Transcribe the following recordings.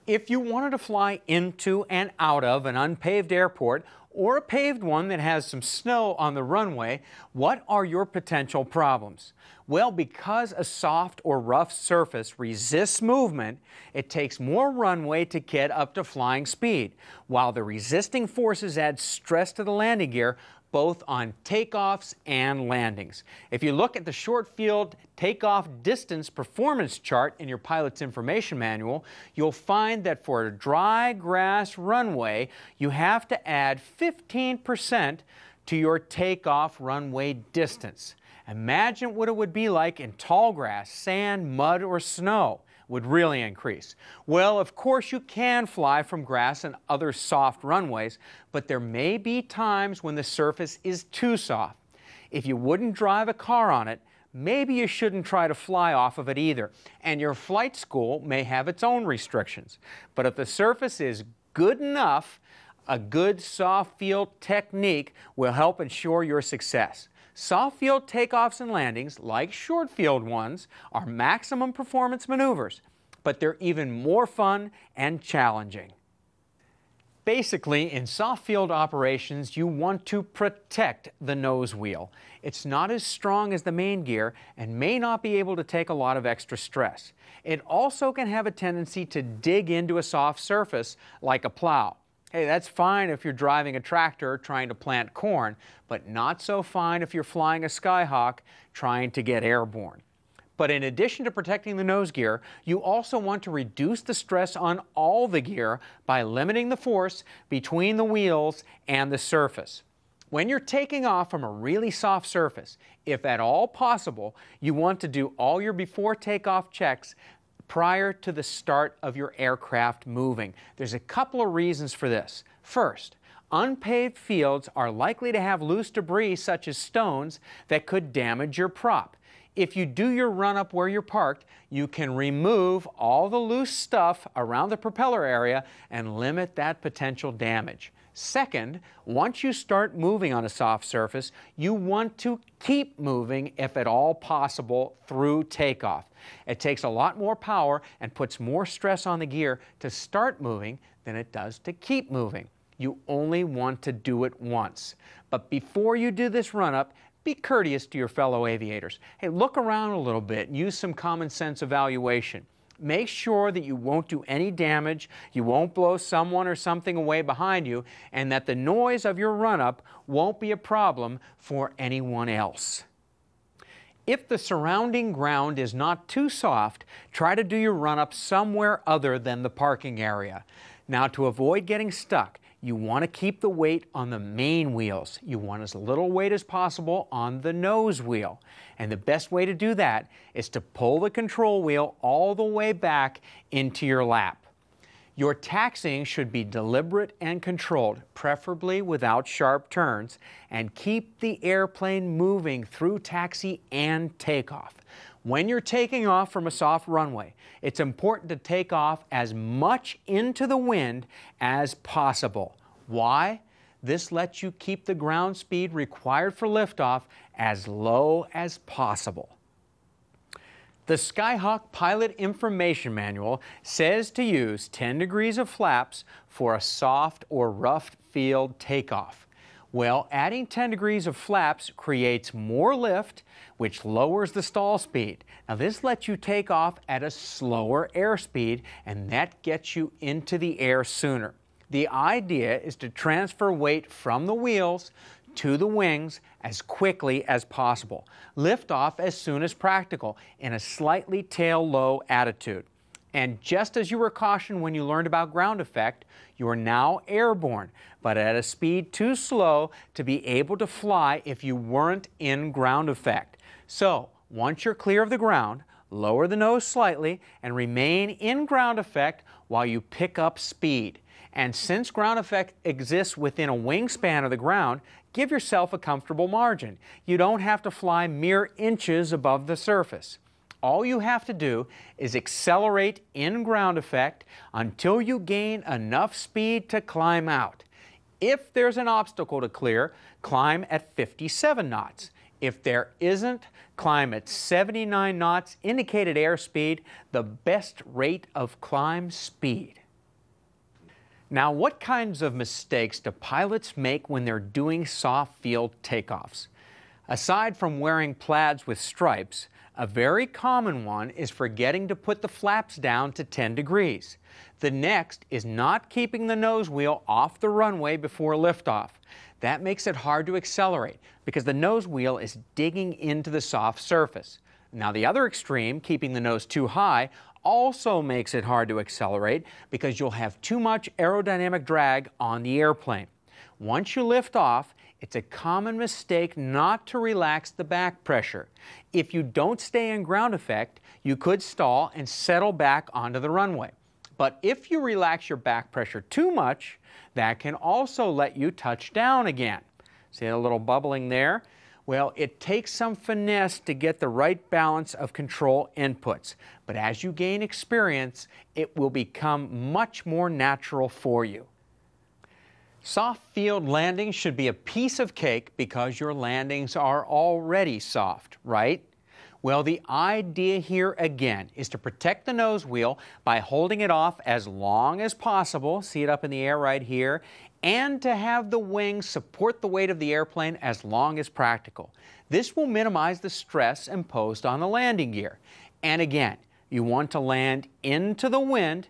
If you wanted to fly into and out of an unpaved airport or a paved one that has some snow on the runway, what are your potential problems? Well, because a soft or rough surface resists movement, it takes more runway to get up to flying speed, while the resisting forces add stress to the landing gear, both on takeoffs and landings. If you look at the short field takeoff distance performance chart in your pilot's information manual, you'll find that for a dry grass runway, you have to add 15% to your takeoff runway distance. Imagine what it would be like in tall grass, sand, mud, or snow. Would really increase. Well, of course you can fly from grass and other soft runways, but there may be times when the surface is too soft. If you wouldn't drive a car on it, maybe you shouldn't try to fly off of it either, and your flight school may have its own restrictions. But if the surface is good enough, a good soft field technique will help ensure your success. Soft field takeoffs and landings, like short field ones, are maximum performance maneuvers, but they're even more fun and challenging. Basically, in soft field operations, you want to protect the nose wheel. It's not as strong as the main gear and may not be able to take a lot of extra stress. It also can have a tendency to dig into a soft surface like a plow. Hey, that's fine if you're driving a tractor trying to plant corn, but not so fine if you're flying a Skyhawk trying to get airborne. But in addition to protecting the nose gear, you also want to reduce the stress on all the gear by limiting the force between the wheels and the surface. When you're taking off from a really soft surface, if at all possible, you want to do all your before takeoff checks prior to the start of your aircraft moving. There's a couple of reasons for this. First, unpaved fields are likely to have loose debris such as stones that could damage your prop. If you do your run-up where you're parked, you can remove all the loose stuff around the propeller area and limit that potential damage. Second, once you start moving on a soft surface, you want to keep moving if at all possible through takeoff. It takes a lot more power and puts more stress on the gear to start moving than it does to keep moving. You only want to do it once. But before you do this run-up, be courteous to your fellow aviators. Hey, look around a little bit and use some common sense evaluation. Make sure that you won't do any damage, you won't blow someone or something away behind you, and that the noise of your run-up won't be a problem for anyone else. If the surrounding ground is not too soft, try to do your run-up somewhere other than the parking area. Now, to avoid getting stuck, you want to keep the weight on the main wheels. You want as little weight as possible on the nose wheel. And the best way to do that is to pull the control wheel all the way back into your lap. Your taxiing should be deliberate and controlled, preferably without sharp turns, and keep the airplane moving through taxi and takeoff. When you're taking off from a soft runway, it's important to take off as much into the wind as possible. Why? This lets you keep the ground speed required for liftoff as low as possible. The Skyhawk Pilot Information Manual says to use 10 degrees of flaps for a soft or rough field takeoff. Well, adding 10 degrees of flaps creates more lift, which lowers the stall speed. Now, this lets you take off at a slower airspeed, and that gets you into the air sooner. The idea is to transfer weight from the wheels to the wings as quickly as possible. Lift off as soon as practical in a slightly tail-low attitude. And just as you were cautioned when you learned about ground effect, you are now airborne, but at a speed too slow to be able to fly if you weren't in ground effect. So, once you're clear of the ground, lower the nose slightly and remain in ground effect while you pick up speed. And since ground effect exists within a wingspan of the ground, give yourself a comfortable margin. You don't have to fly mere inches above the surface. All you have to do is accelerate in ground effect until you gain enough speed to climb out. If there's an obstacle to clear, climb at 57 knots. If there isn't, climb at 79 knots, indicated airspeed, the best rate of climb speed. Now, what kinds of mistakes do pilots make when they're doing soft field takeoffs? Aside from wearing plaids with stripes, a very common one is forgetting to put the flaps down to 10 degrees. The next is not keeping the nose wheel off the runway before liftoff. That makes it hard to accelerate because the nose wheel is digging into the soft surface. Now, the other extreme, keeping the nose too high, also makes it hard to accelerate because you'll have too much aerodynamic drag on the airplane. Once you lift off, it's a common mistake not to relax the back pressure. If you don't stay in ground effect, you could stall and settle back onto the runway. But if you relax your back pressure too much, that can also let you touch down again. See a little bubbling there? Well, it takes some finesse to get the right balance of control inputs, but as you gain experience, it will become much more natural for you. Soft field landings should be a piece of cake because your landings are already soft, right? Well, the idea here again is to protect the nose wheel by holding it off as long as possible, see it up in the air right here, and to have the wings support the weight of the airplane as long as practical. This will minimize the stress imposed on the landing gear. And again, you want to land into the wind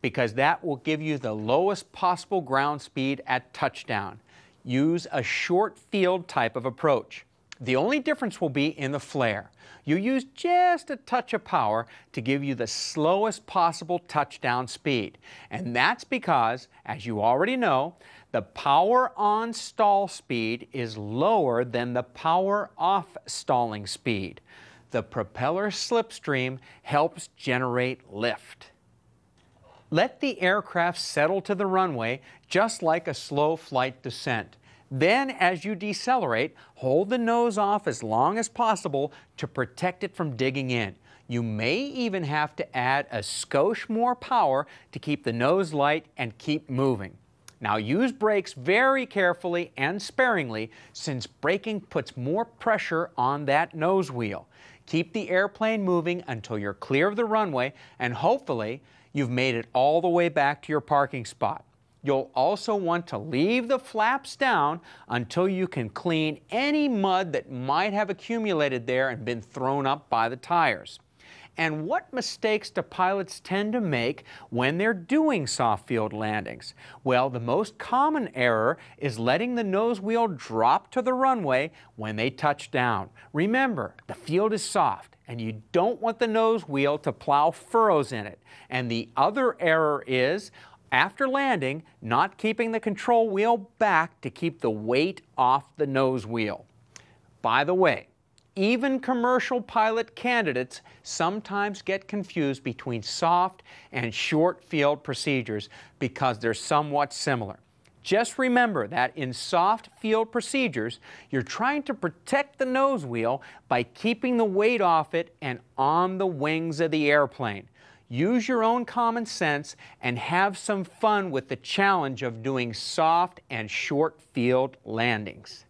because that will give you the lowest possible ground speed at touchdown. Use a short field type of approach. The only difference will be in the flare. You use just a touch of power to give you the slowest possible touchdown speed. And that's because, as you already know, the power on stall speed is lower than the power off stalling speed. The propeller slipstream helps generate lift. Let the aircraft settle to the runway just like a slow flight descent. Then, as you decelerate, hold the nose off as long as possible to protect it from digging in. You may even have to add a skosh more power to keep the nose light and keep moving. Now, use brakes very carefully and sparingly since braking puts more pressure on that nose wheel. Keep the airplane moving until you're clear of the runway and hopefully you've made it all the way back to your parking spot. You'll also want to leave the flaps down until you can clean any mud that might have accumulated there and been thrown up by the tires. And what mistakes do pilots tend to make when they're doing soft field landings? Well, the most common error is letting the nose wheel drop to the runway when they touch down. Remember, the field is soft and you don't want the nose wheel to plow furrows in it. And the other error is, after landing, not keeping the control wheel back to keep the weight off the nose wheel. By the way, even commercial pilot candidates sometimes get confused between soft and short field procedures because they're somewhat similar. Just remember that in soft field procedures, you're trying to protect the nose wheel by keeping the weight off it and on the wings of the airplane. Use your own common sense and have some fun with the challenge of doing soft and short field landings.